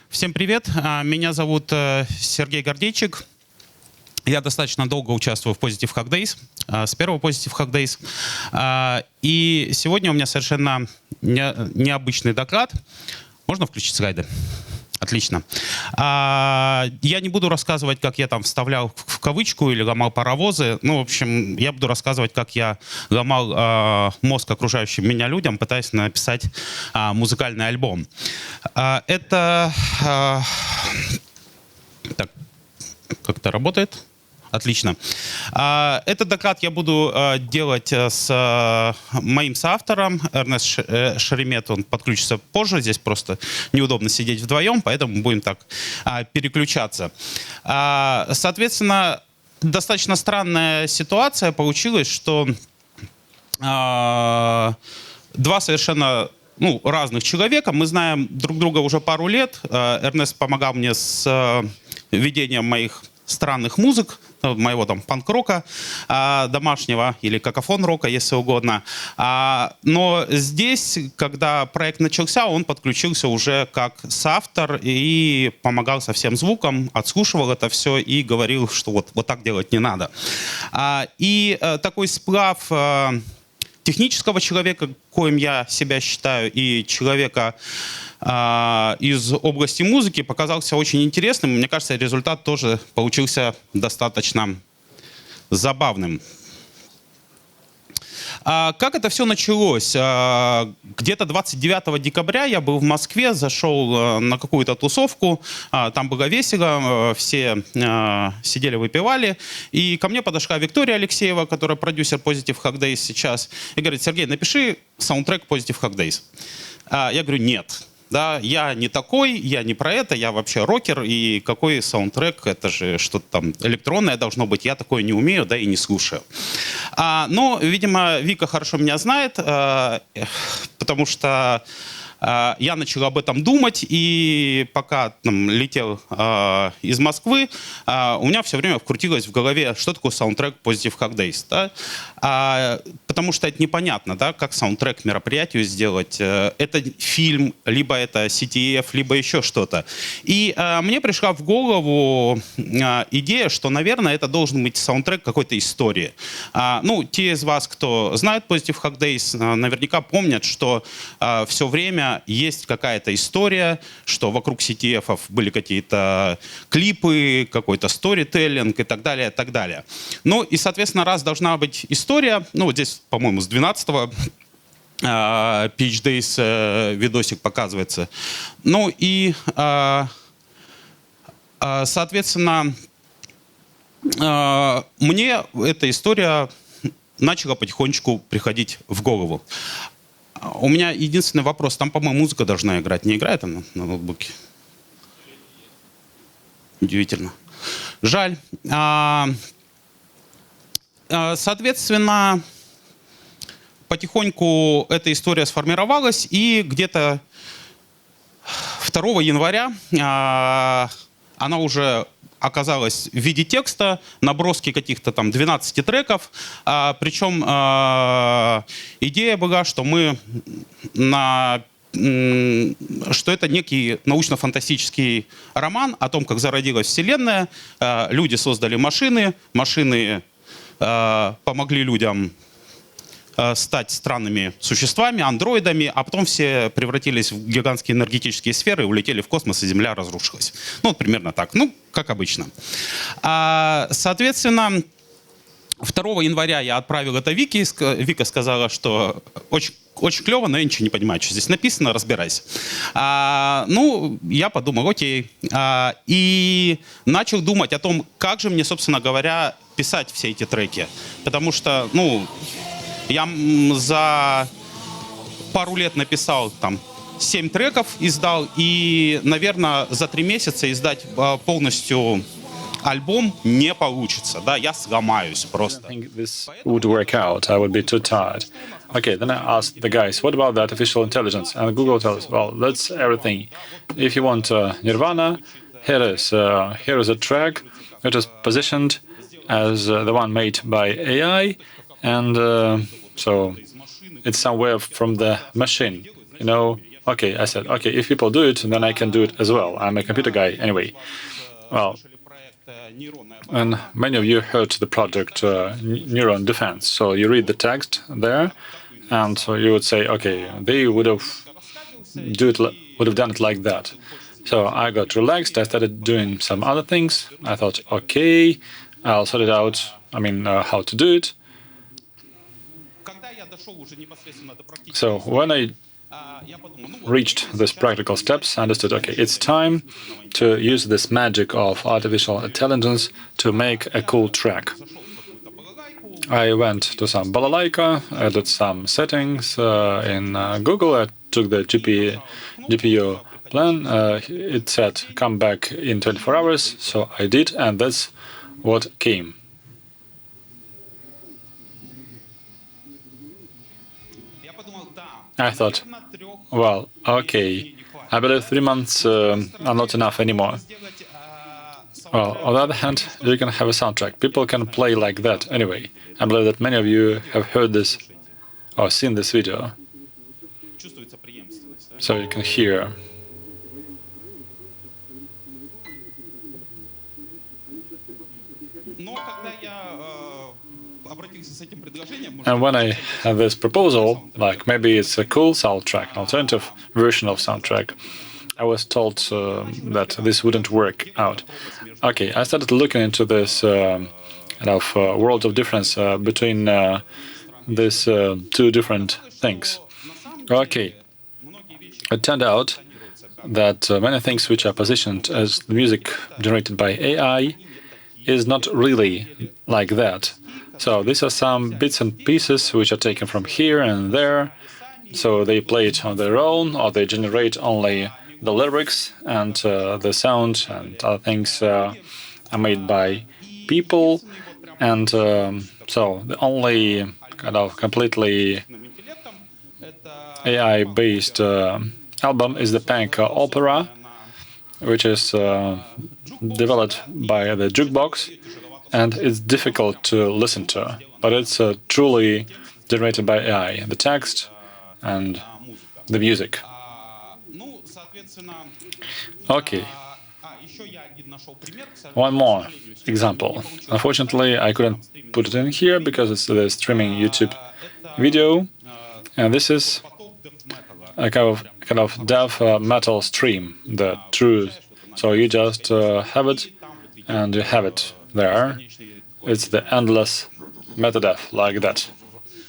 Всем привет, меня зовут Сергей Гордейчик. Я достаточно долго участвую в PHDays, с первого PHDays. И сегодня у меня совершенно необычный доклад. Можно включить слайды? Отлично. Я не буду рассказывать, как я там вставлял в кавычку или ломал паровозы. Ну, в общем, я буду рассказывать, как я ломал мозг окружающим меня людям, пытаясь написать музыкальный альбом. Это... Так, как это работает? Отлично. Этот доклад я буду делать с моим соавтором, Эрнест Шеремет. Он подключится позже, здесь просто неудобно сидеть вдвоем, поэтому будем так переключаться. Соответственно, достаточно странная ситуация получилась, что два совершенно разных человека. Мы знаем друг друга уже пару лет. Эрнест помогал мне с ведением моих странных музык, моего там панк-рока домашнего или какофон-рока, если угодно. Но здесь, когда проект начался, он подключился уже как соавтор и помогал со всем звуком, отслушивал это все и говорил, что вот так делать не надо. И такой сплав технического человека, коим я себя считаю, и человека из области музыки показался очень интересным. Мне кажется, результат тоже получился достаточно забавным. Как это все началось? Где-то 29 декабря я был в Москве, зашел на какую-то тусовку, там было весело, все сидели, выпивали, и ко мне подошла Виктория Алексеева, которая продюсер PHDays сейчас, и говорит: Сергей, напиши саундтрек PHDays. Я говорю: нет. Да, я не такой, я не про это, я вообще рокер, и какой саундтрек, это же что-то там электронное должно быть, я такое не умею, да, и не слушаю. Но, видимо, Вика хорошо меня знает, потому что я начал об этом думать, и пока там летел из Москвы, у меня все время вкрутилось в голове, что такое саундтрек PHDays. Да? Потому что это непонятно, да, как саундтрек к мероприятию сделать. Это фильм, либо это CTF, либо еще что-то. И мне пришла в голову идея, что, наверное, это должен быть саундтрек какой-то истории. Те из вас, кто знает PHDays, наверняка помнят, что все время есть какая-то история, что вокруг CTF-ов были какие-то клипы, какой-то сторителлинг и так далее, и так далее. Ну и, соответственно, раз должна быть история, вот здесь, по-моему, с 12-го PHDays видосик показывается. Ну и, соответственно, мне эта история начала потихонечку приходить в голову. У меня единственный вопрос. Там, по-моему, музыка должна играть. Не играет она на ноутбуке? Удивительно. Жаль. Соответственно, потихоньку эта история сформировалась, и где-то 2 января она уже оказалась в виде текста, наброски каких-то там 12 треков. Причем идея была, что что это некий научно-фантастический роман о том, как зародилась Вселенная. Люди создали машины, машины помогли людям стать странными существами, андроидами, а потом все превратились в гигантские энергетические сферы, улетели в космос, и Земля разрушилась. Примерно так. Как обычно. Соответственно, 2 января я отправил это Вике. Вика сказала, что очень, очень клево, но я ничего не понимаю, что здесь написано, разбирайся. Я подумал, окей. И начал думать о том, как же мне, собственно говоря, писать все эти треки. Потому что, я за пару лет написал там 7 треков, издал, и, наверное, за 3 месяца издать полностью альбом не получится, да, я сломаюсь просто. I think this would work out. I would be too tired. Okay, then I asked the guys, what about the artificial intelligence? And Google tells us, well, that's everything. If you want Nirvana, here is a track that is positioned as the one made by AI, and so it's somewhere from the machine. Okay, I said, okay, if people do it, then I can do it as well. I'm a computer guy anyway. Well, and many of you heard the project Neuron Defense. So you read the text there, and so you would say, okay, they would have done it like that. So I got relaxed. I started doing some other things. I thought, okay, I'll sort it out. I mean, how to do it. So when I reached these practical steps, I understood, okay, it's time to use this magic of artificial intelligence to make a cool track. I went to some balalaika, added some settings in Google. I took the GPU plan. It said, come back in 24 hours. So I did, and that's what came. I thought, well, okay, I believe 3 months are not enough anymore. Well, on the other hand, you can have a soundtrack. People can play like that anyway. I believe that many of you have heard this or seen this video. So you can hear. And when I had this proposal, like maybe it's a cool soundtrack, an alternative version of soundtrack, I was told that this wouldn't work out. Okay, I started looking into this kind of world of difference between these two different things. Okay, it turned out that many things which are positioned as music generated by AI is not really like that. So these are some bits and pieces which are taken from here and there. So they play it on their own, or they generate only the lyrics, and the sound and other things are made by people. And so the only kind of completely AI-based album is the Punk Opera, which is developed by the Jukebox. And it's difficult to listen to, but it's truly generated by AI, the text and the music. Okay. One more example. Unfortunately, I couldn't put it in here because it's the streaming YouTube video, and this is a kind of death metal stream, the true. So you just have it, and you have it there. It's the endless Metadef, like that.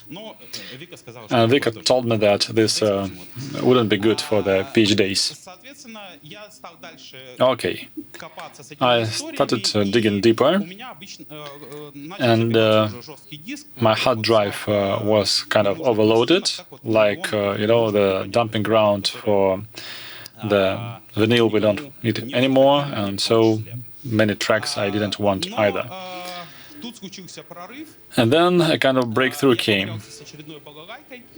And Vika told me that this wouldn't be good for the PHDays. Okay, I started digging deeper, and my hard drive was kind of overloaded, like, you know, the dumping ground for the vinyl we don't need anymore, and so many tracks I didn't want either. And then a kind of breakthrough came.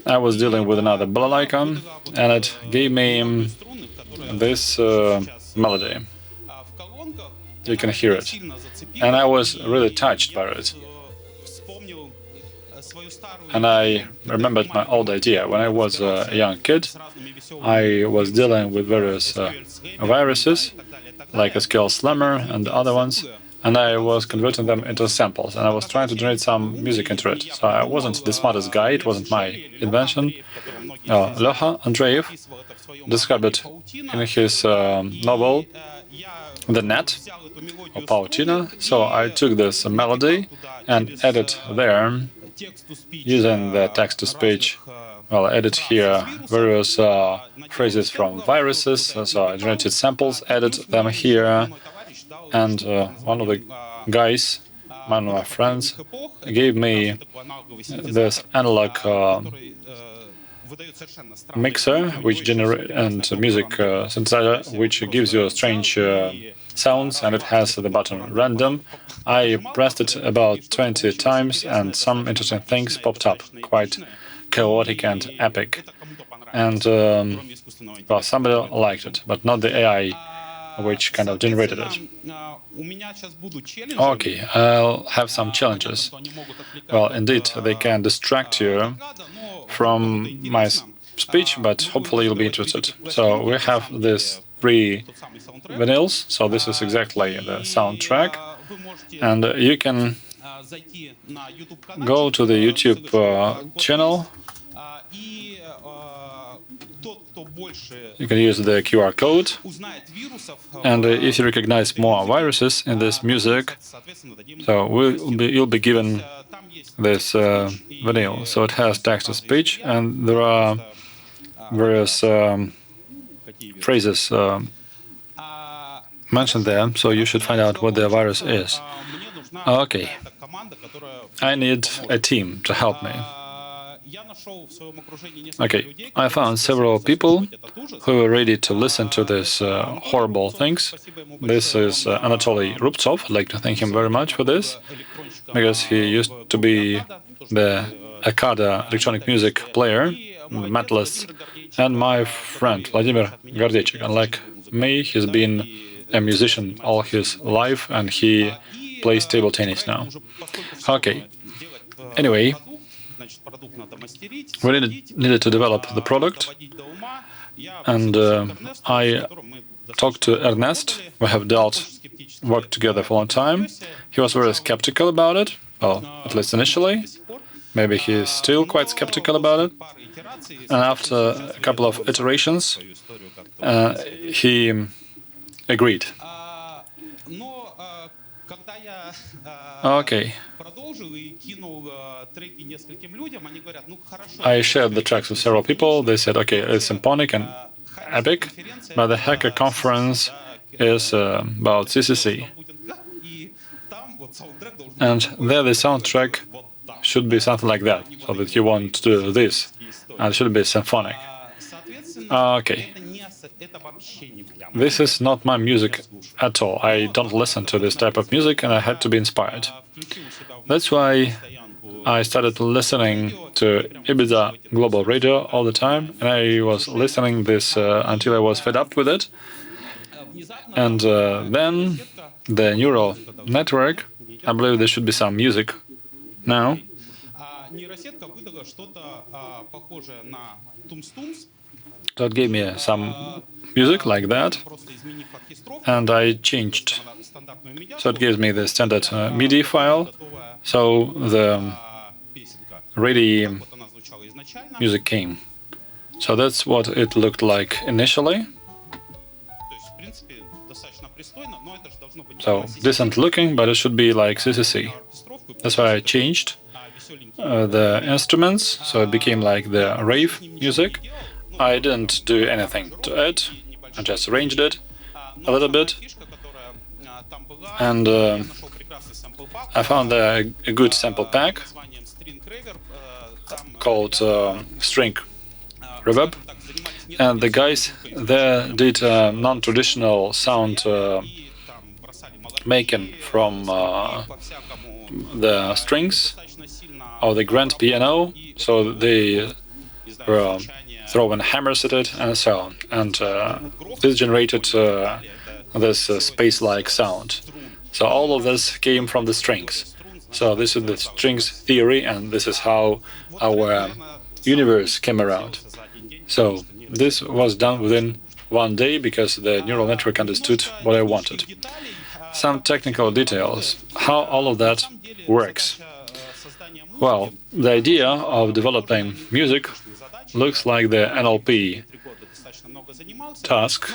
I was dealing with another balalaika, and it gave me this melody. You can hear it. And I was really touched by it. And I remembered my old idea. When I was a young kid, I was dealing with various viruses, like a Scale Slammer and other ones, and I was converting them into samples, and I was trying to generate some music into it. So I wasn't the smartest guy, it wasn't my invention. Leha Andreev described it in his novel The Net, or Pautina. So I took this melody and added there, using the text-to-speech, well, I added here various phrases from viruses, so I generated samples, added them here, and one of the guys, one of my friends, gave me this analog mixer, which and music synthesizer, which gives you strange sounds, and it has the button random. I pressed it about 20 times, and some interesting things popped up, quite chaotic and epic. And well, somebody liked it, but not the AI, which kind of generated it. Okay, I'll have some challenges. Well, indeed, they can distract you from my speech, but hopefully you'll be interested. So we have these 3 vinyls. So this is exactly the soundtrack, and you can go to the YouTube channel. You can use the QR code, and if you recognize more viruses in this music, so you'll be given this vinyl. So it has text-to-speech, and there are various phrases mentioned there, so you should find out what the virus is. Okay, I need a team to help me. Okay, I found several people who were ready to listen to these horrible things. This is Anatoly Rubtsov. I'd like to thank him very much for this, because he used to be the Akada electronic music player, metalist, and my friend Vladimir Gardechik. Unlike me, he's been a musician all his life, and he plays table tennis now. Okay, anyway, we needed to develop the product, and I talked to Ernest. We have worked together for a long time. He was very skeptical about it, well, at least initially. Maybe he's still quite skeptical about it. And after a couple of iterations, he agreed. Okay. I shared the tracks with several people. They said, okay, it's symphonic and epic, but the hacker conference is about CCC. And there the soundtrack should be something like that, so that you want to do this, and it should be symphonic. Okay. This is not my music at all. I don't listen to this type of music, and I had to be inspired. That's why I started listening to Ibiza Global Radio all the time, and I was listening this until I was fed up with it. And then the neural network, I believe there should be some music now. So it gave me some music like that, and I changed. So it gives me the standard MIDI file, so the ready music came. So that's what it looked like initially. So decent looking, but it should be like CCC. That's why I changed the instruments, so it became like the rave music. I didn't do anything to it, I just arranged it a little bit, and I found a good sample pack called String Reverb, and the guys there did non-traditional sound making from the strings of the grand piano, so they were throwing hammers at it and so on, and this generated this space-like sound. So all of this came from the strings. So this is the strings theory, and this is how our universe came around. So this was done within one day, because the neural network understood what I wanted. Some technical details, how all of that works. Well, the idea of developing music looks like the NLP task.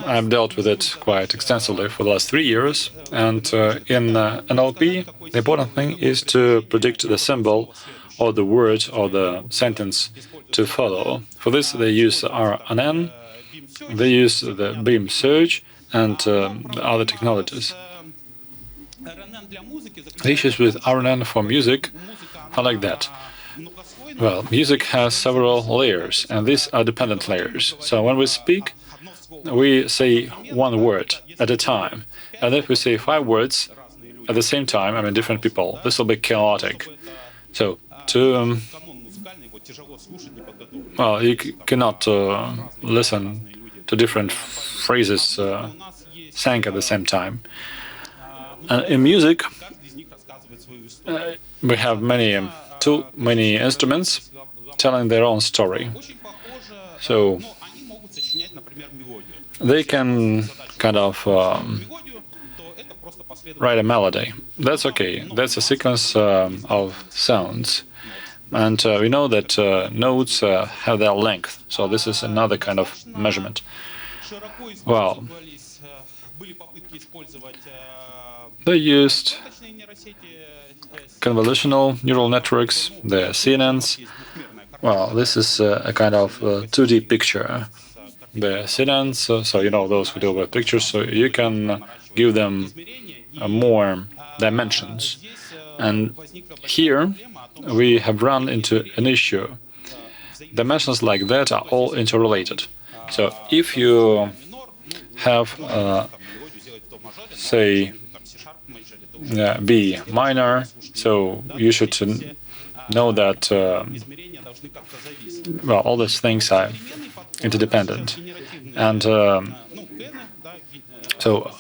I've dealt with it quite extensively for the last 3 years, and in NLP, the important thing is to predict the symbol or the word or the sentence to follow. For this, they use RNN, they use the beam search, and other technologies. The issues with RNN for music are like that. Well, music has several layers, and these are dependent layers. So when we speak, we say one word at a time. And if we say 5 words at the same time, I mean different people, this will be chaotic. So well, you cannot listen to different phrases sang at the same time. And in music, we have too many instruments telling their own story. So they can kind of write a melody. That's okay. That's a sequence of sounds. And we know that notes have their length. So this is another kind of measurement. Well, they used convolutional neural networks, the CNNs. Well, this is a kind of 2D picture. The CNNs, so you know those who deal with pictures, so you can give them more dimensions. And here we have run into an issue. Dimensions like that are all interrelated. So if you have, say, B minor, so you should know that well, all these things are interdependent. And so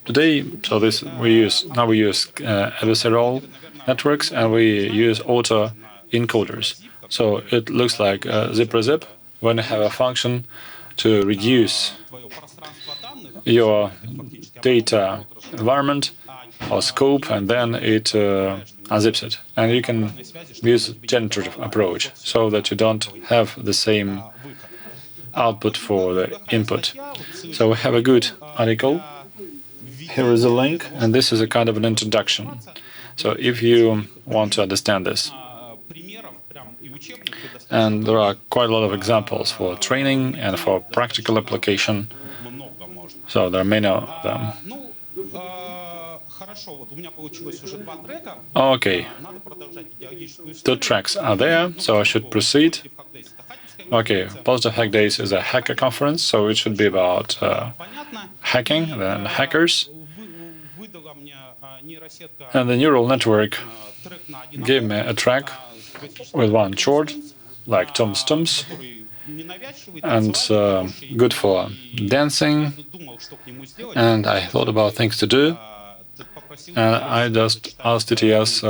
today, so this we use adversarial networks, and we use auto encoders. So it looks like zip when you have a function to reduce your data environment or scope, and then it unzips it. And you can use generative approach so that you don't have the same output for the input. So we have a good article. Here is a link, and this is a kind of an introduction. So if you want to understand this, and there are quite a lot of examples for training and for practical application. So there are many of them. Okay, 2 tracks are there, so I should proceed. Okay, Positive Hack Days is a hacker conference, so it should be about hacking and hackers. And the neural network gave me a track with one chord, like Tums Tums, and good for dancing. And I thought about things to do, and I just asked TTS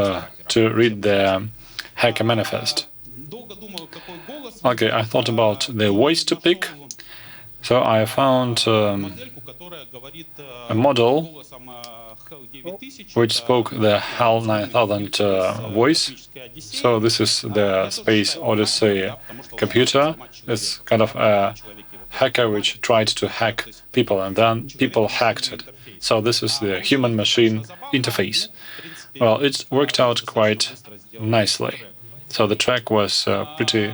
to read the hacker manifest. Okay, I thought about the voice to pick, so I found a model which spoke the HAL 9000 voice. So this is the Space Odyssey computer. It's kind of a hacker which tried to hack people, and then people hacked it. So this is the human-machine interface. Well, it worked out quite nicely. So the track was pretty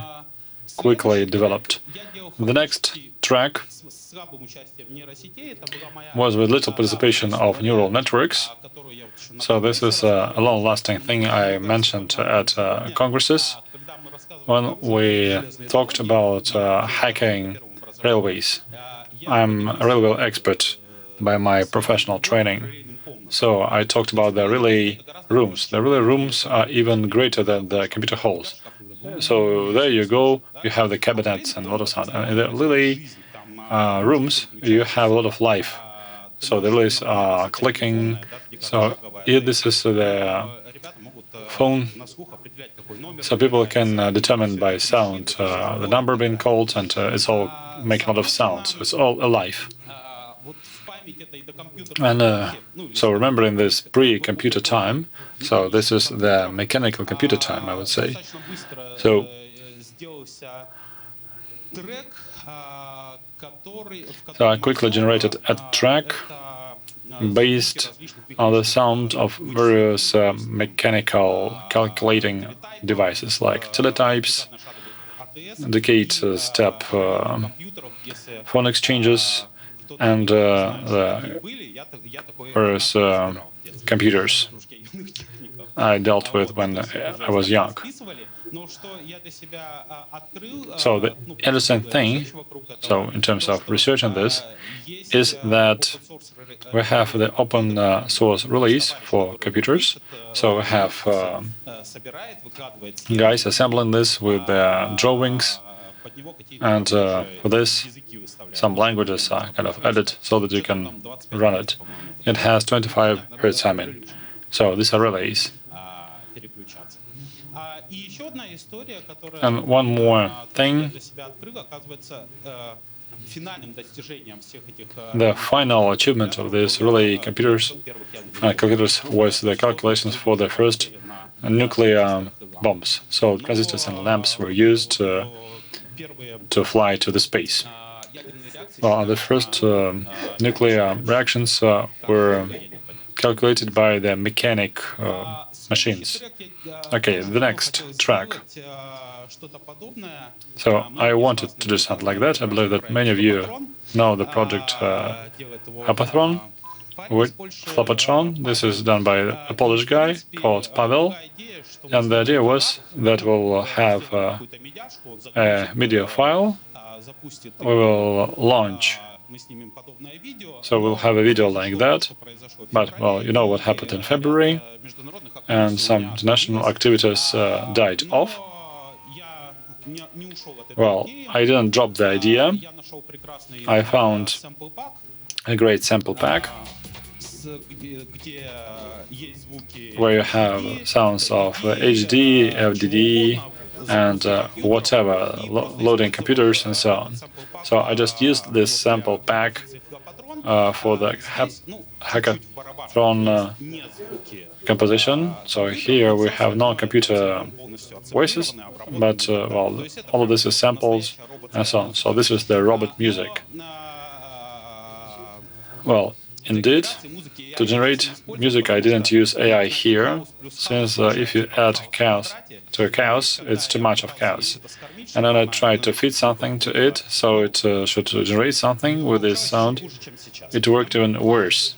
quickly developed. The next track was with little participation of neural networks. So this is a long-lasting thing I mentioned at congresses when we talked about hacking railways. I'm a railway expert by my professional training. So I talked about the relay rooms. The relay rooms are even greater than the computer halls. So there you go, you have the cabinets and a lot of sound. And in the relay rooms, you have a lot of life. So the relays are clicking. So here this is the phone. So people can determine by sound the number being called, and it's all making a lot of sound. So it's all alive. And so remembering this pre-computer time, so this is the mechanical computer time, I would say. So I quickly generated a track based on the sound of various mechanical calculating devices like teletypes, decade step phone exchanges, and the various computers I dealt with when I was young. So the interesting thing, so in terms of research on this, is that we have the open source release for computers. So we have guys assembling this with their drawings, and for this, some languages are kind of added so that you can run it. It has 25 Hz timing. So these are relays. And one more thing, the final achievement of these really calculators was the calculations for the first nuclear bombs. So transistors and lamps were used to fly to the space. Well, the first nuclear reactions were calculated by the mechanic machines. Okay, the next track. So I wanted to do something like that. I believe that many of you know the project Flopatron. This is done by a Polish guy called Pavel. And the idea was that we'll have a media file. We will launch. So we'll have a video like that. But, well, you know what happened in February. And some international activities died off. Well, I didn't drop the idea. I found a great sample pack where you have sounds of HD, FDD, and whatever, loading computers and so on. So I just used this sample pack for the hackathon composition. So here we have non-computer voices, but well, all of this is samples and so on. So this is the robot music. Well, indeed, to generate music I didn't use AI here, since if you add chaos to a chaos, it's too much of chaos. And then I tried to feed something to it, so it should generate something with this sound. It worked even worse.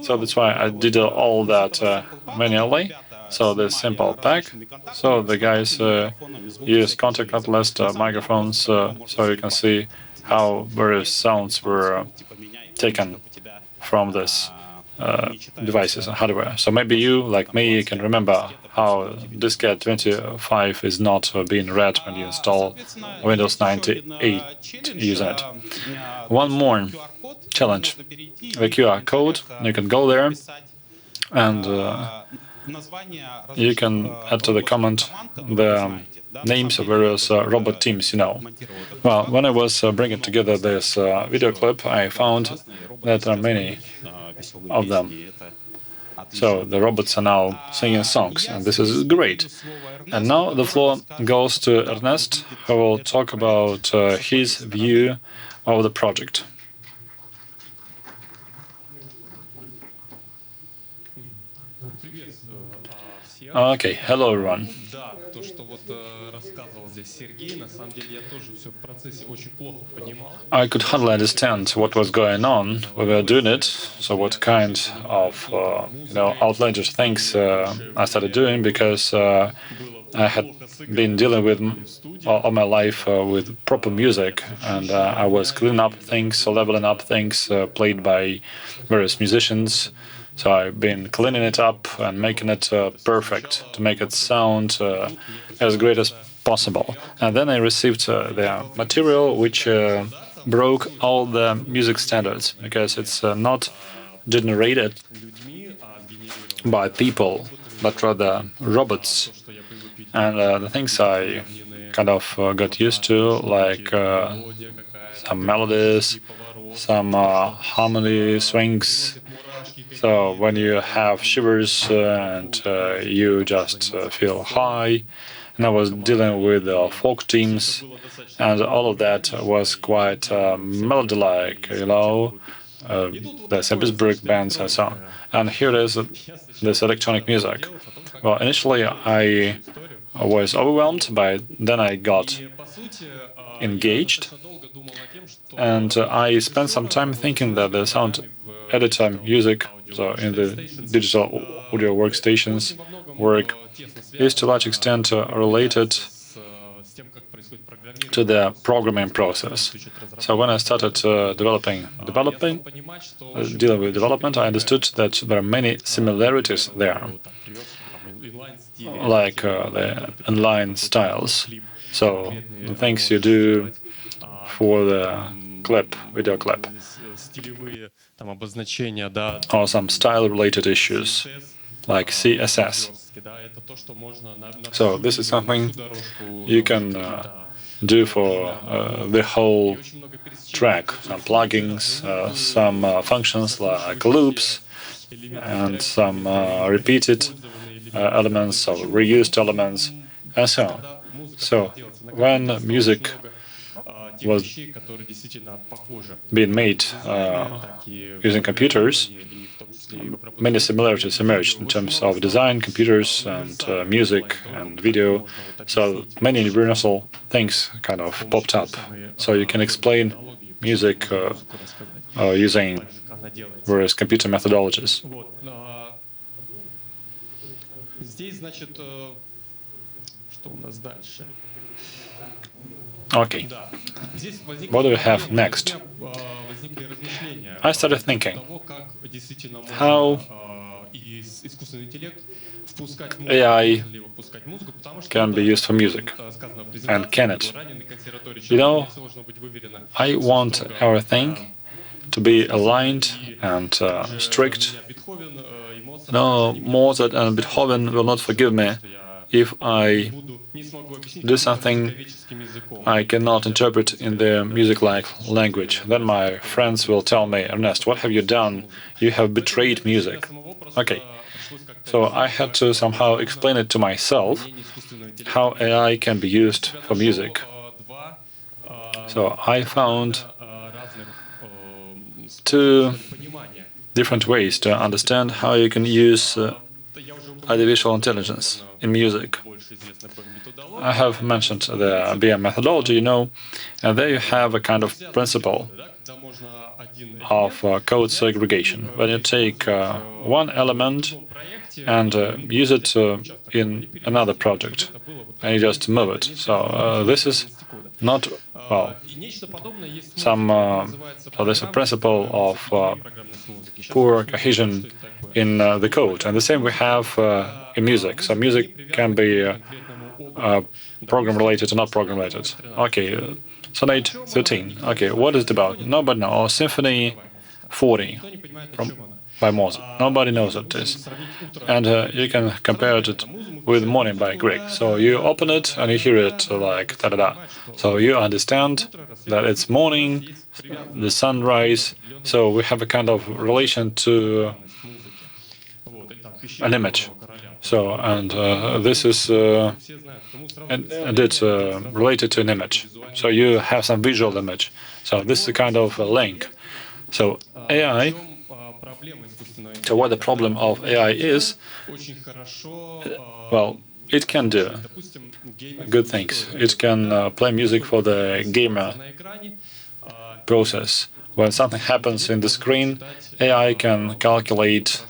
So that's why I did all that manually. So this simple pack. So the guys use contact-less microphones, so you can see how various sounds were taken from this devices and hardware. So maybe you, like me, can remember how diskette 25 is not being read when you install Windows 98 using it. One more challenge. The QR code, you can go there and you can add to the comment the names of various robot teams you know. Well, when I was bringing together this video clip, I found that there are many of them. So the robots are now singing songs, and this is great. And now the floor goes to Ernest, who will talk about his view of the project. Okay, hello everyone. I could hardly understand what was going on when we were doing it. So what kind of outlandish things I started doing, because I had been dealing with all my life with proper music, and I was cleaning up things, leveling up things played by various musicians. So I've been cleaning it up and making it perfect to make it sound as great as possible. And then I received the material which broke all the music standards, because it's not generated by people, but rather robots. And the things I kind of got used to, like some melodies, some harmony swings. So when you have shivers and you just feel high, and I was dealing with folk teams, and all of that was quite melody-like, the St. Petersburg bands and so on. And here is this electronic music. Well, initially I was overwhelmed, but then I got engaged, and I spent some time thinking that the sound editor music, so in the digital audio workstations work, is to a large extent related to the programming process. So when I started dealing with development, I understood that there are many similarities there, like the inline styles. So the things you do for the video clip, or some style-related issues. like CSS. So this is something you can do for the whole track. Some plugins, some functions like loops, and some repeated elements or reused elements, and so on. So when music was being made using computers, many similarities emerged in terms of design, computers, and music and video. So many universal things kind of popped up. So you can explain music using various computer methodologies. Okay, what do we have next? I started thinking how AI can be used for music, and can it? You know, I want everything to be aligned and strict. No, Mozart and Beethoven will not forgive me if I do something I cannot interpret in their music-like language. Then my friends will tell me, Ernest, what have you done? You have betrayed music. Okay, so I had to somehow explain it to myself, how AI can be used for music. So I found two different ways to understand how you can use artificial intelligence in music. I have mentioned the BM methodology, you know, and there you have a kind of principle of code segregation. When you take one element and use it in another project, and you just move it. So this is not, well, so there's a principle of poor cohesion in the code. And the same we have in music. So music can be program-related or not program-related. Okay, Sonate 13. Okay, what is it about? Nobody knows. Or Symphony 40 by Mozart. Nobody knows what it is. And you can compare it with Morning by Grieg. So you open it and you hear it like da-da-da. So you understand that it's morning, the sunrise. So we have a kind of relation to an image. So, and this is and it's related to an image. So you have some visual image. So this is a kind of a link. So AI, so what the problem of AI is, well, it can do good things. It can play music for the gamer process. When something happens in the screen, AI can calculate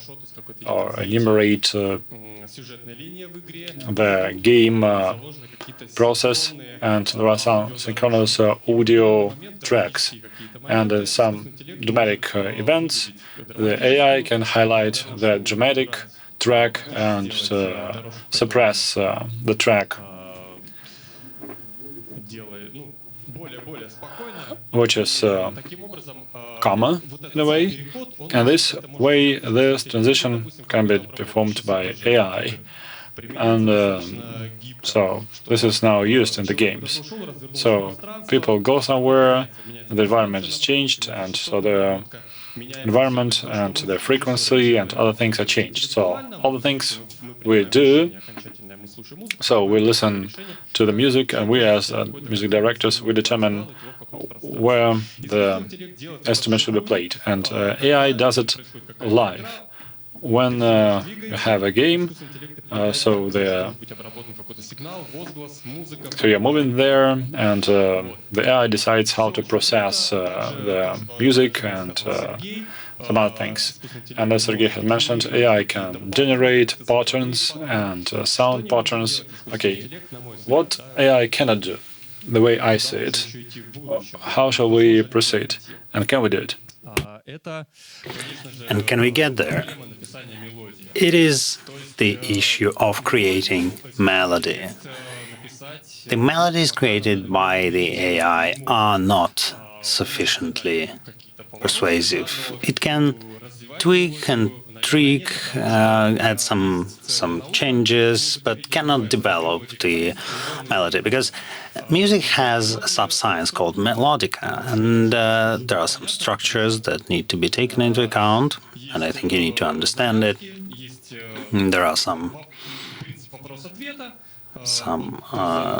or enumerate the game process, and there are some synchronous audio tracks and some dramatic events. The AI can highlight the dramatic track and suppress the track which is calmer in a way, and this way this transition can be performed by AI, and so this is now used in the games. So people go somewhere, the environment is changed, and so the environment and the frequency and other things are changed. So all the things we do, so we listen to the music, and we as music directors, we determine where the instrument should be played. And AI does it live. When you have a game, so you're moving there, and the AI decides how to process the music and some other things. And as Sergey has mentioned, AI can generate patterns and sound patterns. Okay, what AI cannot do, the way I see it, how shall we proceed? And can we do it? And can we get there? It is the issue of creating melody. The melodies created by the AI are not sufficiently persuasive. It can tweak and trick, add some changes, but cannot develop the melody, because music has a sub-science called melodica, and there are some structures that need to be taken into account, and I think you need to understand it. There are some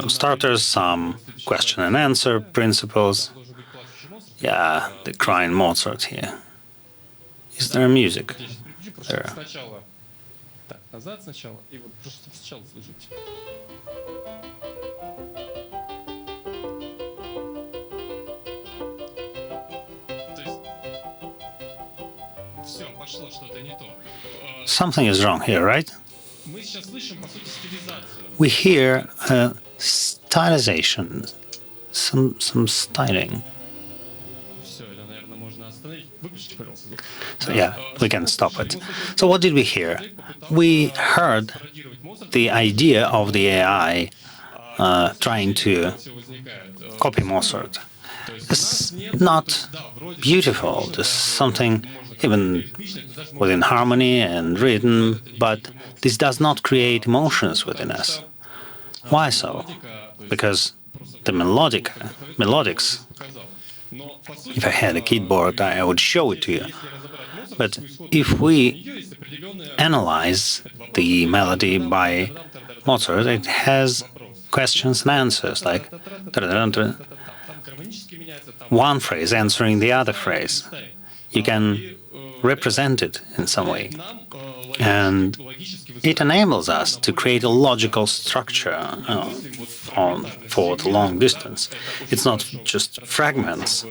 starters, some question and answer principles. Yeah, the crying Mozart here. Is there music? There. Something is wrong here, right? We hear stylization, some styling. So yeah, we can stop it. So what did we hear? We heard the idea of the AI trying to copy Mozart. It's not beautiful. There's something even within harmony and rhythm, but this does not create emotions within us. Why so? Because the melodics, if I had a keyboard, I would show it to you. But if we analyze the melody by Mozart, it has questions and answers, like one phrase answering the other phrase. You can represent it in some way. And it enables us to create a logical structure for the long distance. It's not just fragments,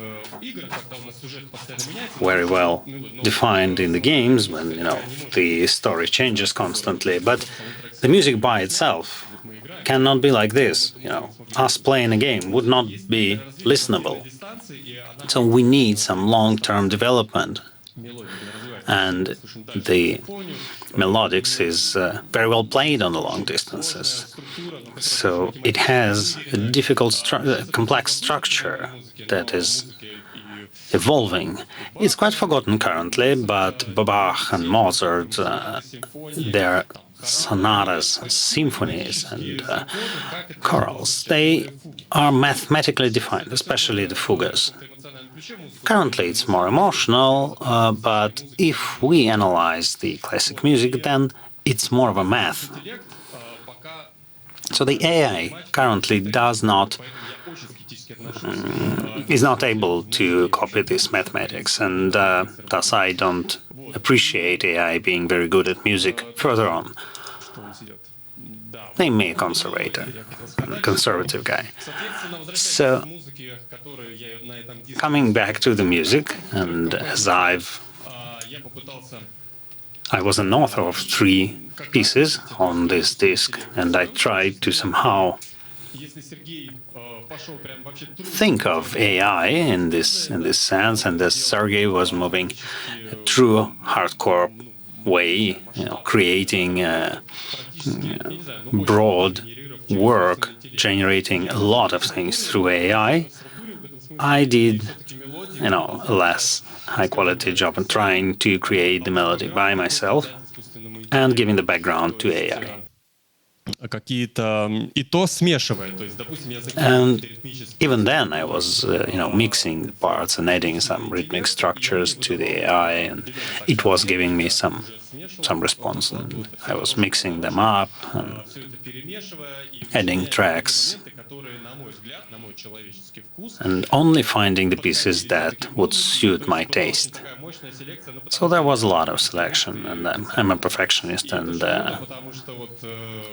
very well defined in the games when the story changes constantly, but the music by itself cannot be like this. Us playing a game would not be listenable. So we need some long-term development. And the melodics is very well played on the long distances. So it has a difficult, complex structure that is evolving. It's quite forgotten currently, but Bach and Mozart, their sonatas, symphonies, and chorals, they are mathematically defined, especially the fugues. Currently, it's more emotional, but if we analyze the classic music, then it's more of a math. So the AI currently is not able to copy this mathematics, and thus I don't appreciate AI being very good at music further on. Name me a conservative guy. So, coming back to the music, and as I was an author of 3 pieces on this disc, and I tried to somehow think of AI in this sense, and as Sergey was moving a true hardcore way, creating broad work, generating a lot of things through AI, I did, a less high-quality job in trying to create the melody by myself and giving the background to AI. And even then, I was, mixing the parts and adding some rhythmic structures to the AI, and it was giving me some response. And I was mixing them up and adding tracks, and only finding the pieces that would suit my taste. So there was a lot of selection, and I'm a perfectionist and a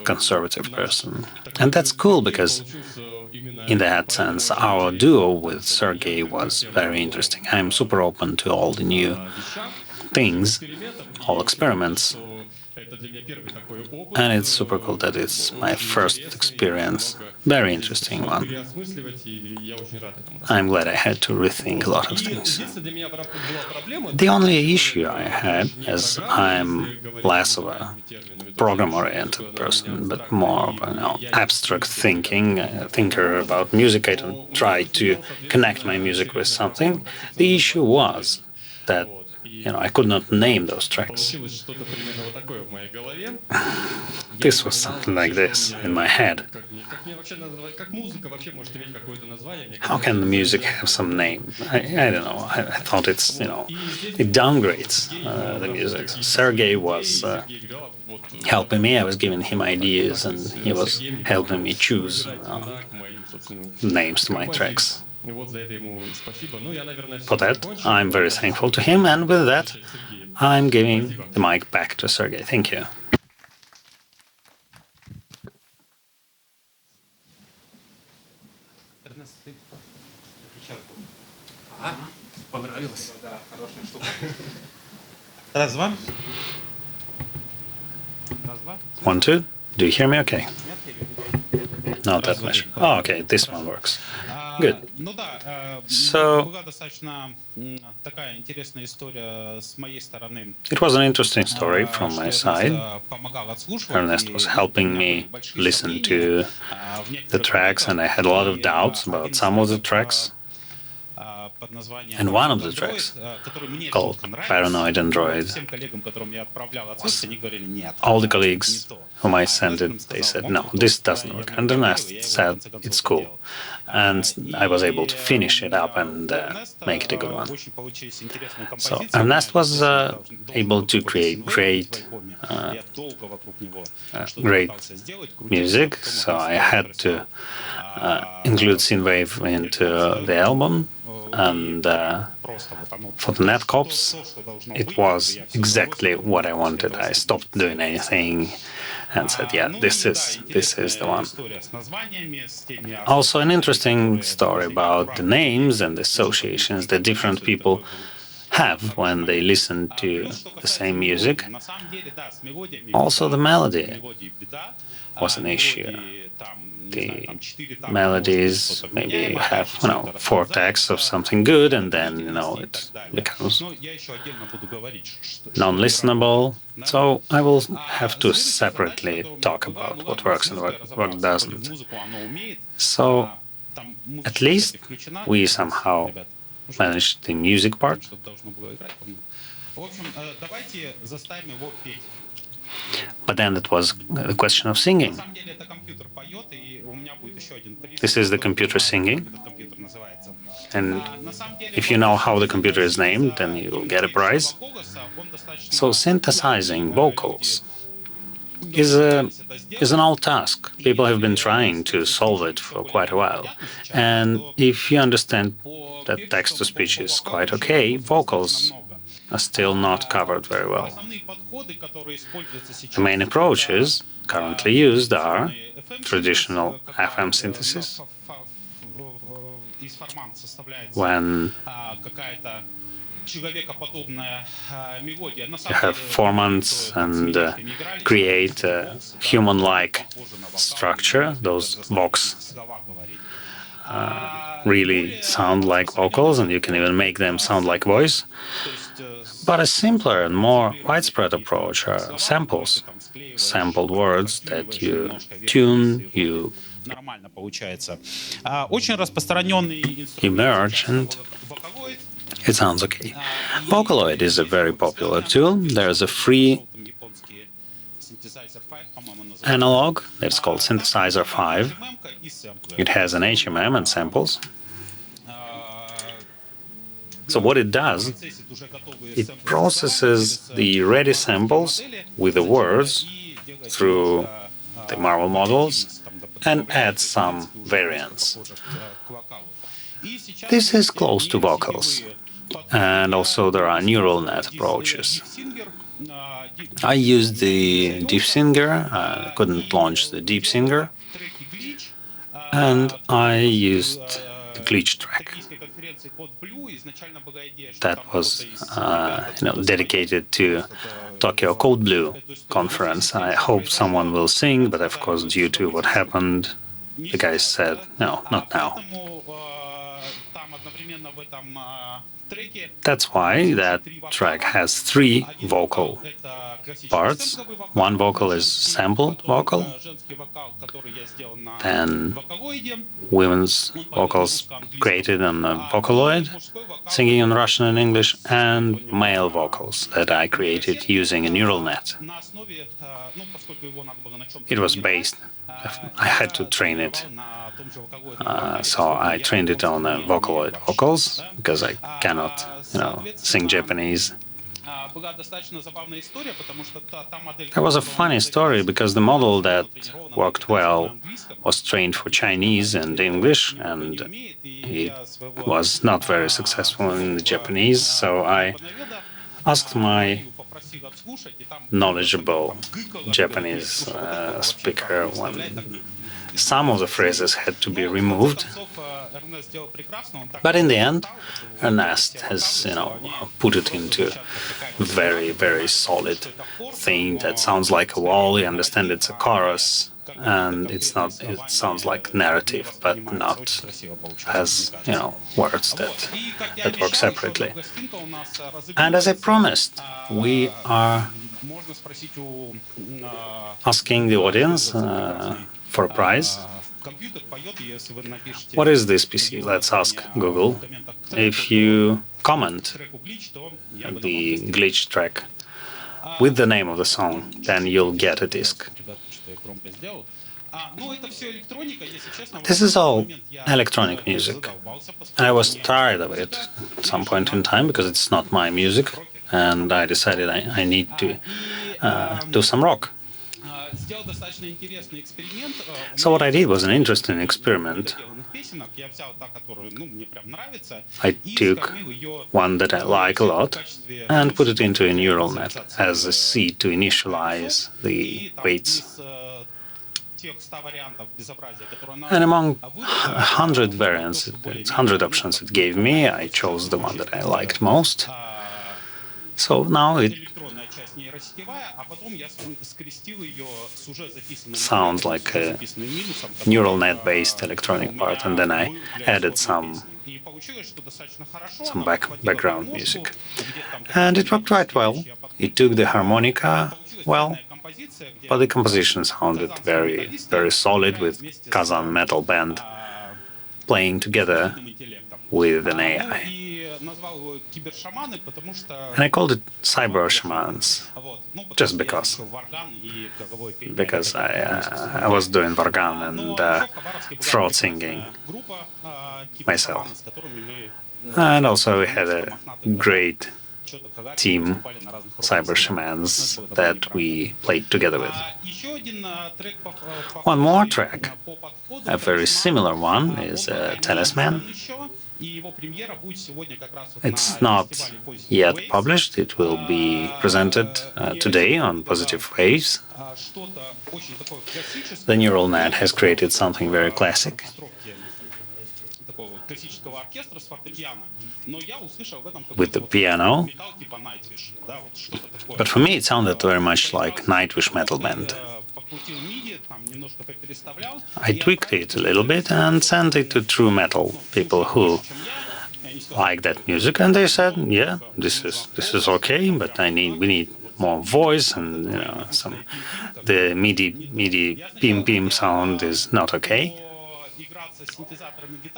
conservative person. And that's cool, because in that sense, our duo with Sergey was very interesting. I'm super open to all the new things, all experiments. And it's super cool that it's my first experience. Very interesting one. I'm glad I had to rethink a lot of things. The only issue I had, as I'm less of a program-oriented person, but more of an abstract thinker about music, I don't try to connect my music with something. The issue was that I could not name those tracks. This was something like this in my head. How can the music have some name? I don't know. I thought it downgrades the music. Sergey was helping me. I was giving him ideas, and he was helping me choose names to my tracks. For that, I'm very thankful to him, and with that, I'm giving the mic back to Sergey. Thank you. Раз, два. 1, 2. Do you hear me okay? Not that much. Oh, okay, this one works. Good. So, it was an interesting story from my side. Ernest was helping me listen to the tracks, and I had a lot of doubts about some of the tracks. And one of the tracks, called Paranoid Android, all the colleagues whom I sent it, they said, no, this doesn't work. And Ernest said, it's cool. And I was able to finish it up and make it a good one. So Ernest was able to create great music, so I had to include synthwave into the album. And for the netcops, it was exactly what I wanted. I stopped doing anything and said, yeah, this is the one. Also, an interesting story about the names and the associations that different people have when they listen to the same music. Also, the melody was an issue. The melodies maybe have, 4 tags of something good, and then, it becomes non-listenable. So I will have to separately talk about what works and what doesn't. So at least we somehow managed the music part. But then it was a question of singing. This is the computer singing. And if you know how the computer is named, then you will get a prize. So synthesizing vocals is an old task. People have been trying to solve it for quite a while. And if you understand that text-to-speech is quite okay, vocals are still not covered very well. The main approaches currently used are traditional FM synthesis, when you have formants and create a human-like structure. Those vox really sound like vocals, and you can even make them sound like voice. But a simpler and more widespread approach are samples, sampled words that you tune, you merge, and it sounds okay. Vocaloid is a very popular tool. There's a free analog that's called Synthesizer 5. It has an HMM and samples. So what it does, it processes the ready samples with the words through the Marvel models and adds some variants. This is close to vocals. And also there are neural net approaches. I used the Deep Singer, I couldn't launch the Deep Singer, and I used the glitch track. That was dedicated to Tokyo Code Blue conference. I hope someone will sing, but of course, due to what happened, the guys said, no, not now. That's why that track has 3 vocal parts. One vocal is sampled vocal, then women's vocals created on a Vocaloid, singing in Russian and English, and male vocals that I created using a neural net. It was based, I had to train it, so I trained it on Vocaloid vocals, because I cannot, sing Japanese. There was a funny story, because the model that worked well was trained for Chinese and English, and it was not very successful in the Japanese, so I asked my knowledgeable Japanese speaker when some of the phrases had to be removed. But in the end, Ernest has, put it into a very, very solid thing that sounds like a wall. You understand it's a chorus, and it's not. It sounds like narrative, but not as words that work separately. And as I promised, we are asking the audience for a prize. What is this PC? Let's ask Google. If you comment the glitch track with the name of the song, then you'll get a disc. This is all electronic music. I was tired of it at some point in time because it's not my music, and I decided I need to do some rock. So what I did was an interesting experiment. I took one that I like a lot and put it into a neural net as a seed to initialize the weights. And among 100 variants, 100 options it gave me, I chose the one that I liked most. So now it sounds like a neural net-based electronic part, and then I added some background music. And it worked quite well. It took the harmonica well, but the composition sounded very, very solid with Kazan metal band playing together with an AI. And I called it Cyber Shamans, just because I was doing Vargan and throat singing myself. And also we had a great team, Cyber Shamans, that we played together with. One more track, a very similar one, is Talisman. It's not yet published. It will be presented today on Positive Waves. The neural net has created something very classic. With the piano. But for me it sounded very much like Nightwish metal band. I tweaked it a little bit and sent it to true metal people who like that music, and they said, yeah, this is okay, but we need more voice, and the MIDI pim sound is not okay.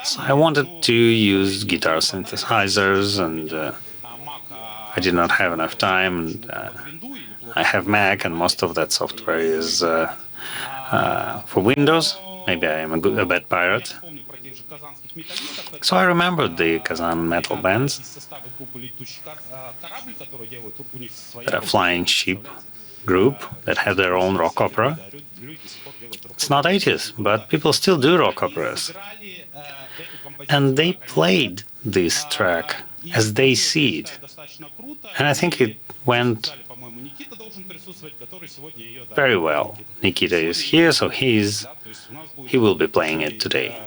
So I wanted to use guitar synthesizers, and I did not have enough time. And, I have Mac, and most of that software is for Windows. Maybe I am a bad pirate. So I remembered the Kazan metal bands, a flying sheep group that had their own rock opera. It's not 80s, but people still do rock operas. And they played this track as they see it. And I think it went very well. Nikita is here, so he will be playing it today.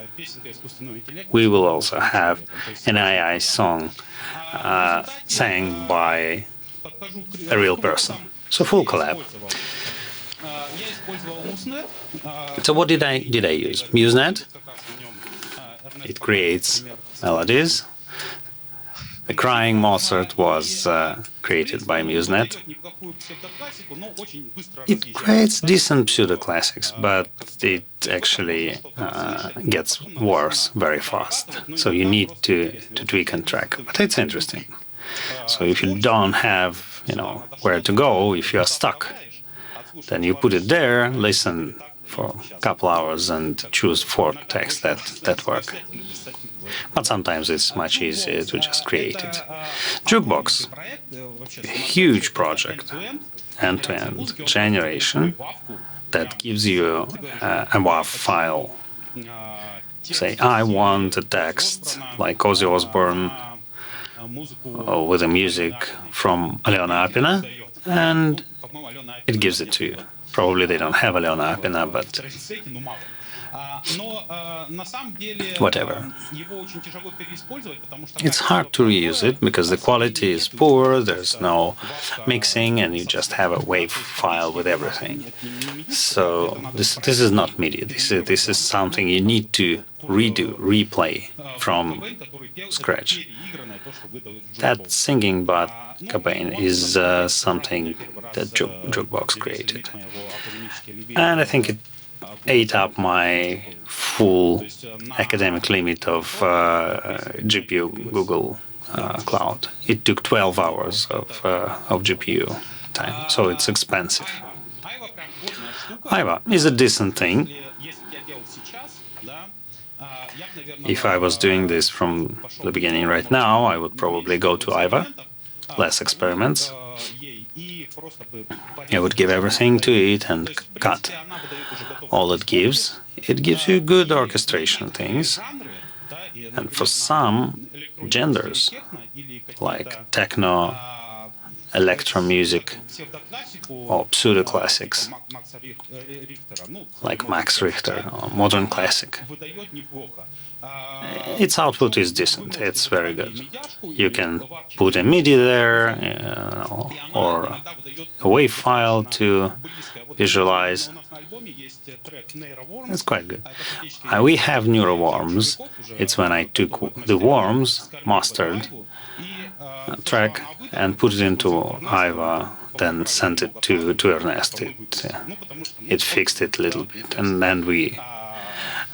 We will also have an AI song sang by a real person. So full collab. So what did I use? MuseNet. It creates melodies. The Crying Mozart was created by MuseNet. It creates decent pseudo-classics, but it actually gets worse very fast. So you need to tweak and track. But it's interesting. So if you don't have, where to go, if you are stuck, then you put it there, listen for a couple hours, and choose 4 texts that work. But sometimes it's much easier to just create it. Jukebox, a huge project, end-to-end generation that gives you a WAV file. Say, I want a text like Ozzy Osbourne with the music from Aleona Apina, and it gives it to you. Probably they don't have Aleona Apina, but whatever. It's hard to reuse it because the quality is poor, there's no mixing, and you just have a WAV file with everything. So this is not MIDI. This is something you need to replay from scratch. That singing bot campaign is something that Jukebox created. And I think it ate up my full academic limit of GPU Google Cloud. It took 12 hours of GPU time, so it's expensive. Aiva is a decent thing. If I was doing this from the beginning right now, I would probably go to Aiva, less experiments. I would give everything to it and cut all it gives. It gives you good orchestration things. And for some genders, like techno, electro music, or pseudo-classics, like Max Richter or modern classic, its output is decent. It's very good. You can put a MIDI there or a WAV file to visualize. It's quite good. We have neuroworms. It's when I took the worms, mastered track, and put it into Aiva, then sent it to Ernest. It fixed it a little bit, and then we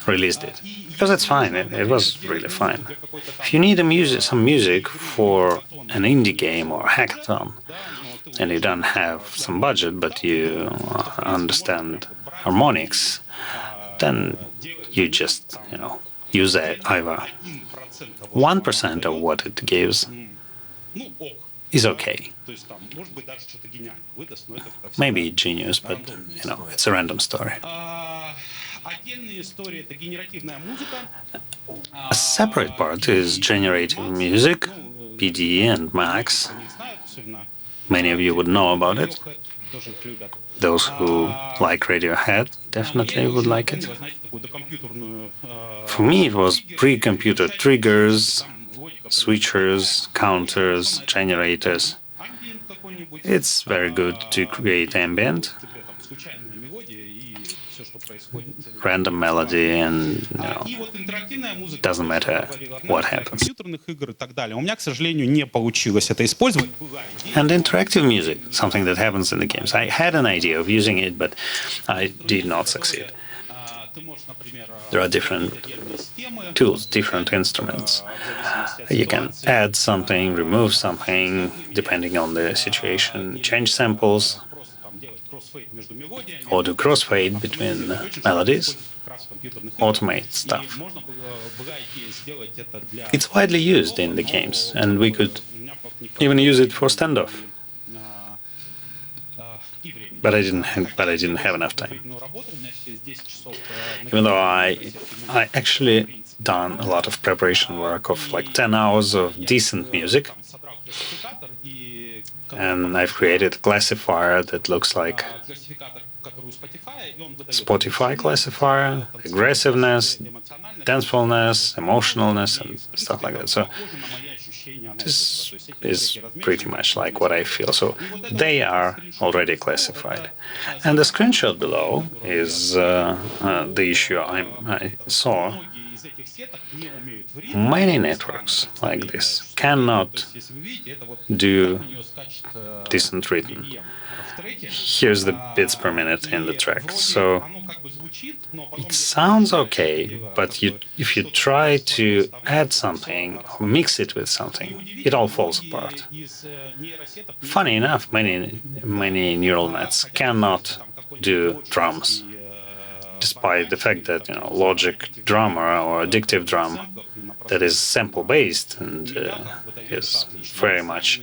released it. Because it's fine. It was really fine. If you need some music for an indie game or hackathon, and you don't have some budget, but you understand harmonics, then you just, use Aiva. 1% of what it gives is okay. Maybe genius, but, it's a random story. A separate part is generative music, PD and Max. Many of you would know about it. Those who like Radiohead definitely would like it. For me, it was pre-computer triggers, switchers, counters, generators. It's very good to create ambient, random melody, and doesn't matter what happens. And interactive music, something that happens in the games. I had an idea of using it, but I did not succeed. There are different tools, different instruments. You can add something, remove something, depending on the situation, change samples, or do crossfade between melodies, automate stuff. It's widely used in the games, and we could even use it for standoff. But I didn't have enough time. Even though I actually done a lot of preparation work of like 10 hours of decent music, and I've created a classifier that looks like Spotify classifier, aggressiveness, dancefulness, emotionalness, and stuff like that. So this is pretty much like what I feel. So they are already classified. And the screenshot below is the issue I saw Many networks like this cannot do decent written. Here's the bits per minute in the track. So it sounds okay, but if you try to add something or mix it with something, it all falls apart. Funny enough, many neural nets cannot do drums, despite the fact that logic drummer or addictive drum that is sample based and is very much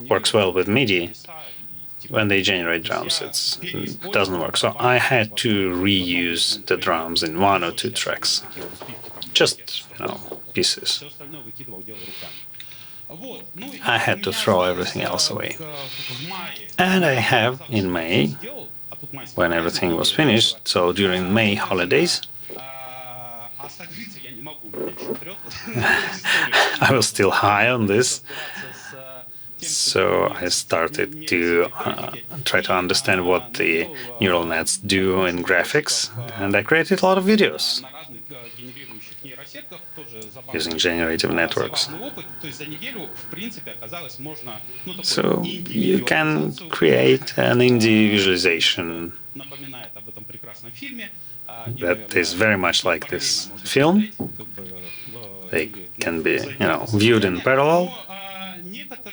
works well with MIDI. When they generate drums, it doesn't work. So I had to reuse the drums in one or two tracks, just pieces. I had to throw everything else away. And I have in May, when everything was finished, so during May holidays, I was still high on this. So I started to try to understand what the neural nets do in graphics, and I created a lot of videos using generative networks. So you can create an indie visualization that is very much like this film. They can be, viewed in parallel,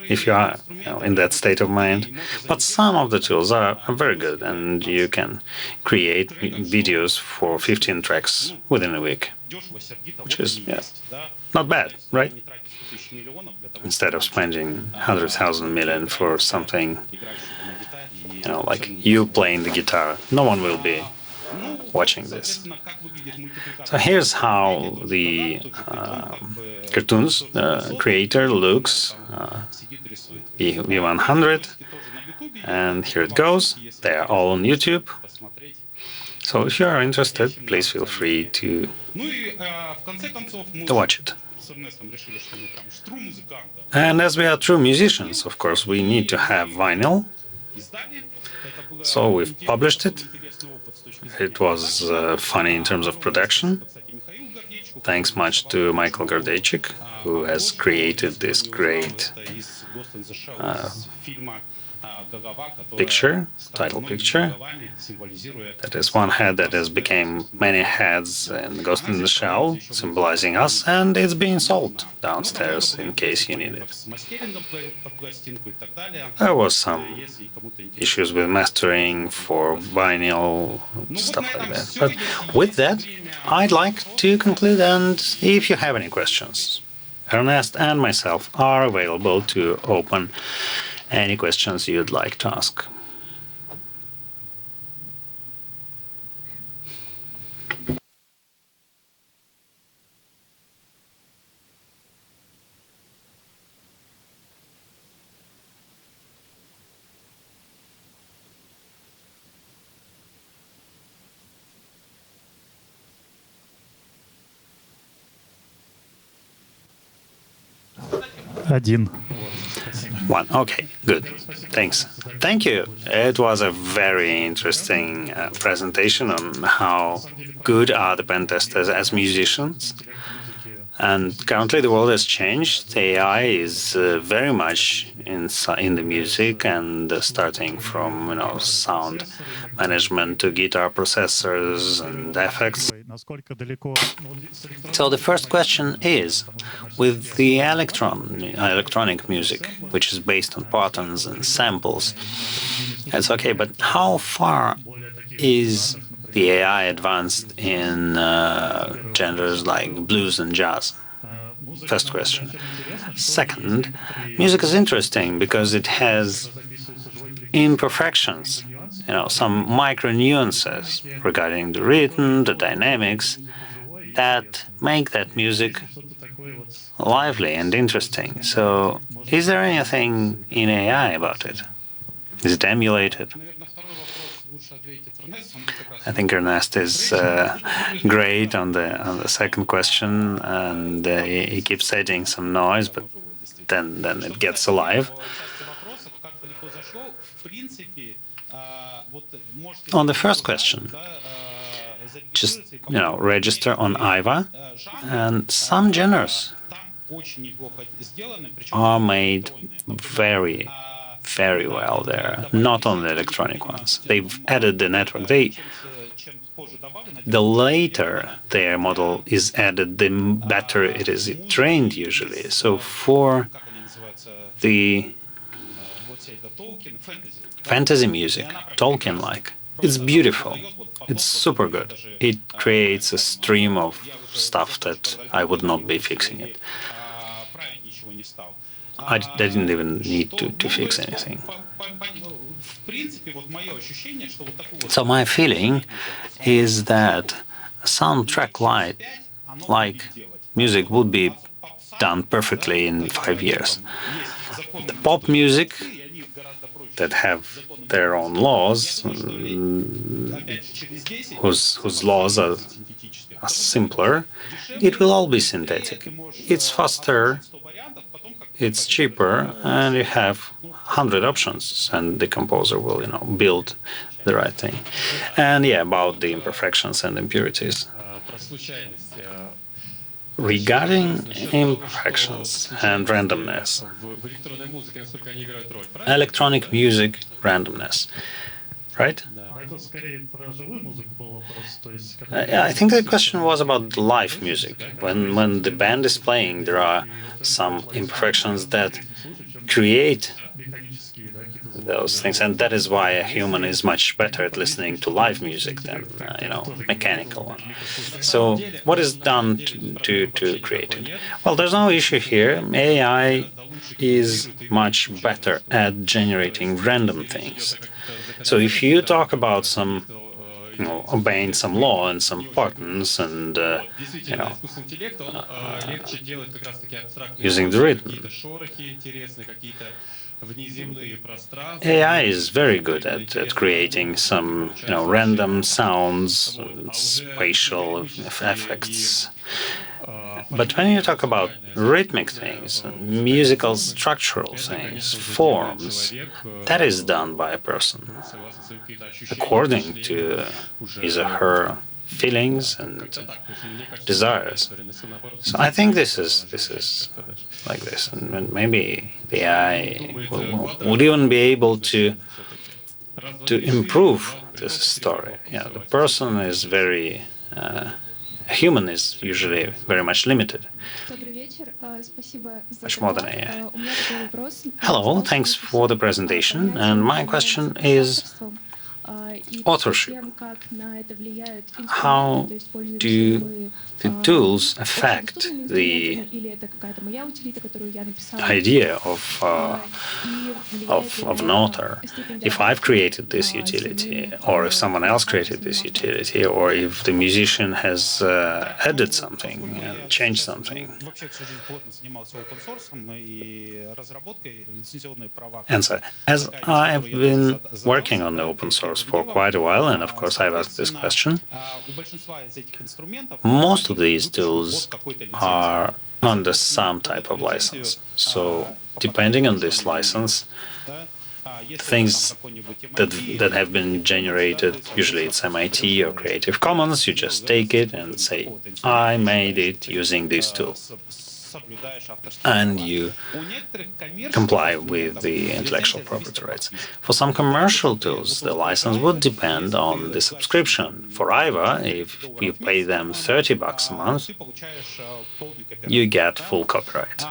if you are in that state of mind. But some of the tools are very good, and you can create videos for 15 tracks within a week, which is not bad, right? Instead of spending 100,000 million for something, like you playing the guitar, no one will be watching this. So here's how the cartoons creator looks, V100, and here it goes. They are all on YouTube. So if you are interested, please feel free to watch it. And as we are true musicians, of course, we need to have vinyl. So we've published it. It was funny in terms of production. Thanks much to Michael Gardechik, who has created this great title picture. That is one head that has become many heads in Ghost in the Shell, symbolizing us, and it's being sold downstairs in case you need it. There was some issues with mastering for vinyl, stuff like that. But with that, I'd like to conclude, and if you have any questions, Ernest and myself are available to open any questions you'd like to ask. Один. One. Okay, good. Thanks. Thank you. It was a very interesting presentation on how good are the pen testers as musicians. And currently the world has changed. AI is very much in the music, and starting from sound management to guitar processors and effects. So the first question is, with the electronic music, which is based on patterns and samples, it's okay, but how far is the AI advanced in genres like blues and jazz? First question. Second, music is interesting because it has imperfections, some micro nuances regarding the rhythm, the dynamics, that make that music lively and interesting. So, is there anything in AI about it? Is it emulated? I think Ernest is great on the second question, and he keeps adding some noise, but then it gets alive. On the first question, just register on IVA, and some genres are made very, very well there. Not only electronic ones. They've added the network. The later their model is added, the better it is trained usually. So for the fantasy music, Tolkien-like, it's beautiful. It's super good. It creates a stream of stuff that I would not be fixing it. I didn't even need to fix anything. So my feeling is that a soundtrack like music would be done perfectly in 5 years. The pop music that have their own laws, whose laws are simpler, it will all be synthetic. It's faster, it's cheaper, and you have 100 options, and the composer will, build the right thing. And yeah, about the imperfections and impurities. Regarding imperfections and randomness, electronic music randomness, right? I think the question was about live music. When the band is playing, there are some imperfections that create those things, and that is why a human is much better at listening to live music than mechanical one. So what is done to create it? Well, there's no issue here. AI is much better at generating random things. So if you talk about some obeying some law and some patterns and using the rhythm, AI is very good at creating some random sounds, spatial effects. But when you talk about rhythmic things, musical structural things, forms, that is done by a person according to his or her feelings and desires. So I think this is like this, and maybe the AI would even be able to improve this story. Yeah, the person is very. Human is usually very much limited, much more than AI. Hello, thanks for the presentation. And my question is authorship. How do the tools affect the idea of an author? If I've created this utility, or if someone else created this utility, or if the musician has added something and changed something. Answer. As I've been working on the open source for quite a while, and of course I've asked this question, most of these tools are under some type of license. So depending on this license, things that have been generated, usually it's MIT or Creative Commons, you just take it and say, I made it using this tool. And you comply with the intellectual property rights. For some commercial tools, the license would depend on the subscription. For IVA, if you pay them $30 a month, you get full copyright.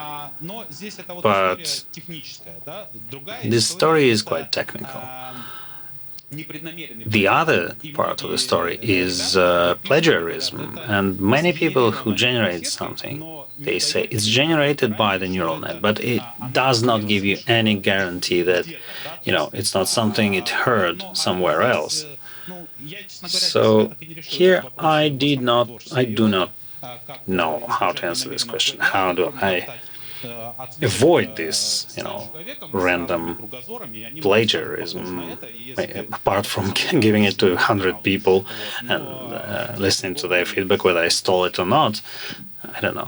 But this story is quite technical. The other part of the story is plagiarism, and many people who generate something, they say it's generated by the neural net, but it does not give you any guarantee that, it's not something it heard somewhere else. So here I do not know how to answer this question. How do I avoid this, random plagiarism, apart from giving it to 100 people and listening to their feedback, whether I stole it or not? I don't know.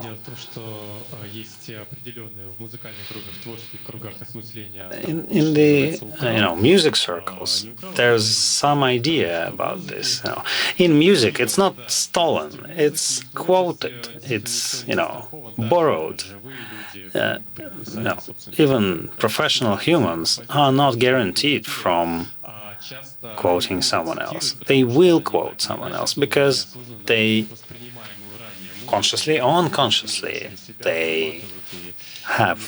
In the music circles, there's some idea about this. In music, it's not stolen; it's quoted. It's borrowed. Even professional humans are not guaranteed from quoting someone else. They will quote someone else because they, consciously or unconsciously, they have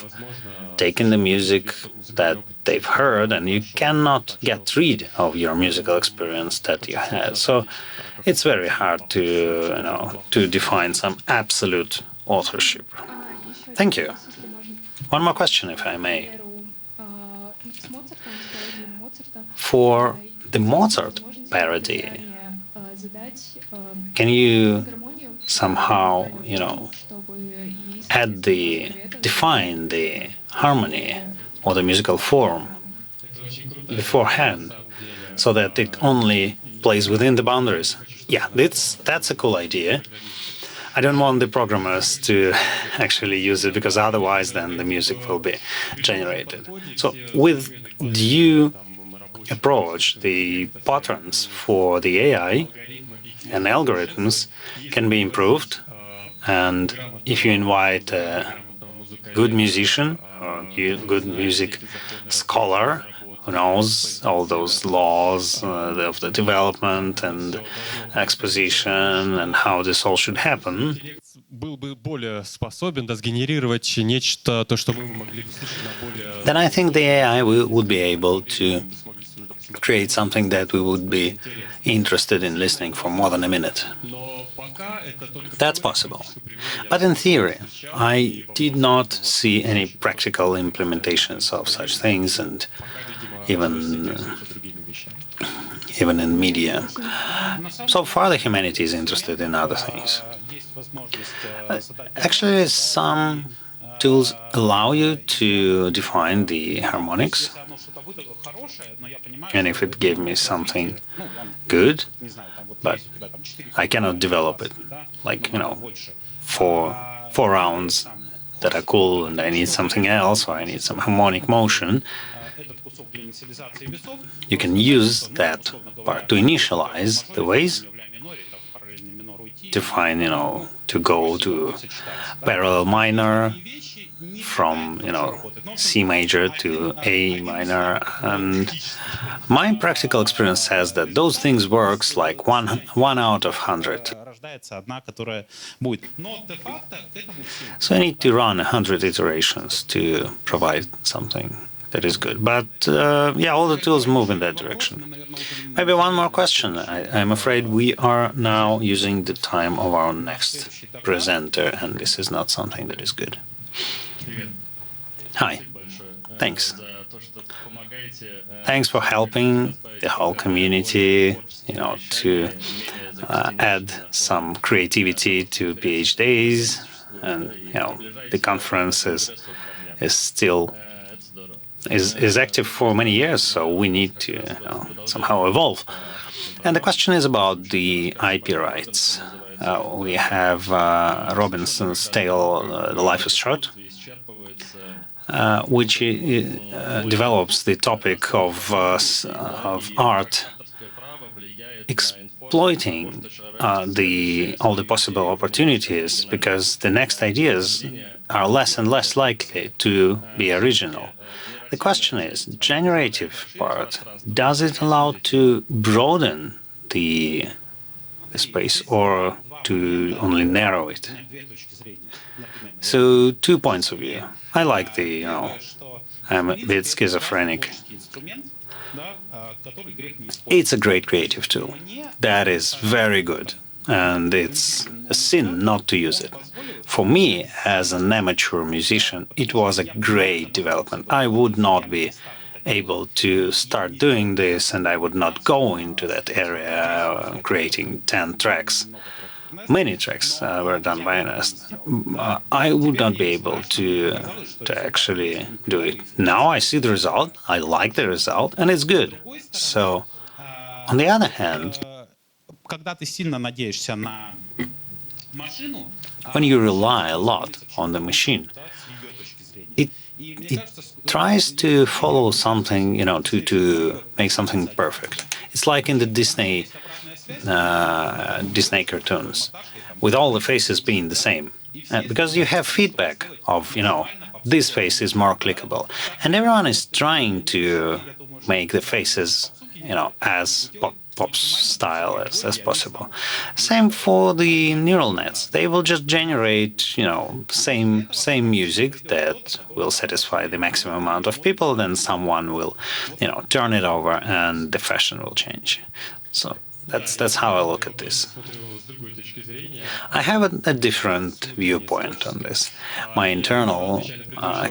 taken the music that they've heard, and you cannot get rid of your musical experience that you had. So it's very hard to define some absolute authorship. Thank you. One more question, if I may. For the Mozart parody, can you somehow, define the harmony or the musical form beforehand so that it only plays within the boundaries? Yeah, that's a cool idea. I don't want the programmers to actually use it because otherwise then the music will be generated. So with due approach, the patterns for the AI and algorithms can be improved. And if you invite a good musician or a good music scholar who knows all those laws of the development and exposition and how this all should happen, then I think the AI would be able to create something that we would be interested in listening for more than a minute. That's possible. But in theory, I did not see any practical implementations of such things, and even in media. So far, the humanity is interested in other things. Actually, some tools allow you to define the harmonics, and if it gave me something good, but I cannot develop it, like, four rounds that are cool, and I need something else, or I need some harmonic motion. You can use that part to initialize the waves, to find, to go to parallel minor from, C major to A minor. And my practical experience says that those things works like one out of 100. So I need to run 100 iterations to provide something that is good. But all the tools move in that direction. Maybe one more question. I'm afraid we are now using the time of our next presenter, and this is not something that is good. Hi. Thanks. Thanks for helping the whole community, to add some creativity to PHDays, and the conference is still is active for many years, so we need to somehow evolve. And the question is about the IP rights. We have Robinson's tale, The Life is Short, which develops the topic of art exploiting all the possible opportunities, because the next ideas are less and less likely to be original. The question is, generative part, does it allow to broaden the space or to only narrow it? So 2 points of view. I like the, I'm a bit schizophrenic. It's a great creative tool. That is very good. And it's a sin not to use it. For me, as an amateur musician, it was a great development. I would not be able to start doing this, and I would not go into that area creating 10 tracks. Many tracks were done by Ernest. I would not be able to actually do it. Now I see the result, I like the result, and it's good. So, on the other hand, when you rely a lot on the machine, it tries to follow something, to make something perfect. It's like in the Disney cartoons, with all the faces being the same, because you have feedback of, this face is more clickable, and everyone is trying to make the faces, as pop style as possible. Same for the neural nets. They will just generate, same music that will satisfy the maximum amount of people. Then someone will, turn it over, and the fashion will change. So that's how I look at this. I have a different viewpoint on this. My internal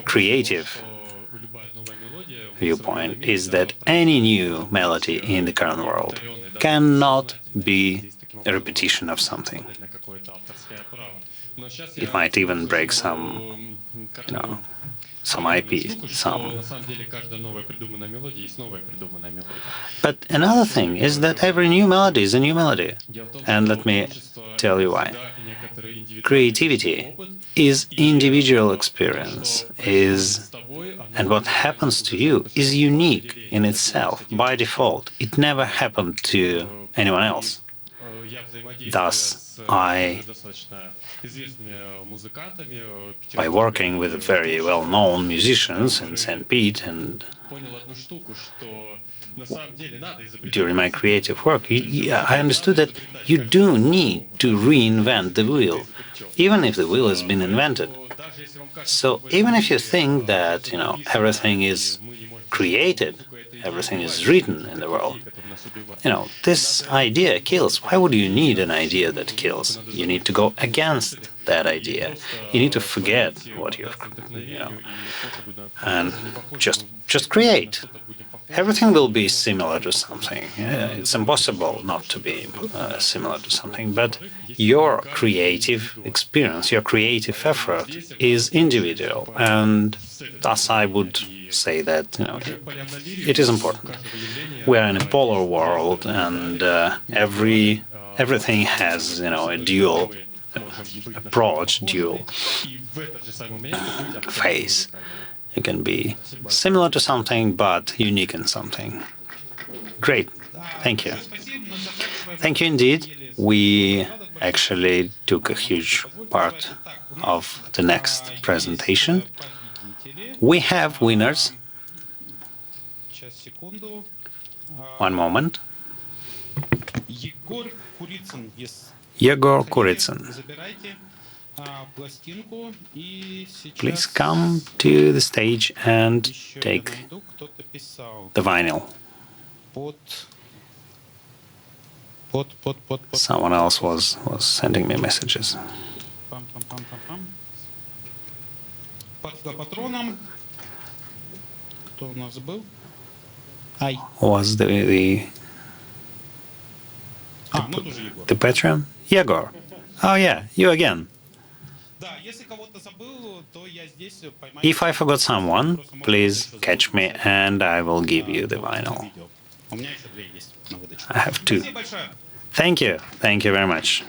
creative viewpoint is that any new melody in the current world cannot be a repetition of something. It might even break some IP, But another thing is that every new melody is a new melody. And let me tell you why. Creativity is individual experience, and what happens to you is unique in itself, by default. It never happened to anyone else. Thus, by working with very well-known musicians in St. Pete and during my creative work, I understood that you do need to reinvent the wheel, even if the wheel has been invented. So even if you think that, everything is created, everything is written in the world, this idea kills. Why would you need an idea that kills? You need to go against that idea. You need to forget what you've, and just create. Everything will be similar to something. It's impossible not to be similar to something, but your creative experience, your creative effort is individual, and thus I would say that it is important. We are in a polar world, and everything has a dual approach, dual phase. It can be similar to something, but unique in something. Great. Thank you. Thank you indeed. We actually took a huge part of the next presentation. We have winners. One moment. Yegor Kuritsyn. Please come to the stage and take the vinyl. Someone else was sending me messages. Was the Patreon? Yegor. Oh yeah, you again. If I forgot someone, please catch me and I will give you the vinyl. I have two. Thank you. Thank you very much.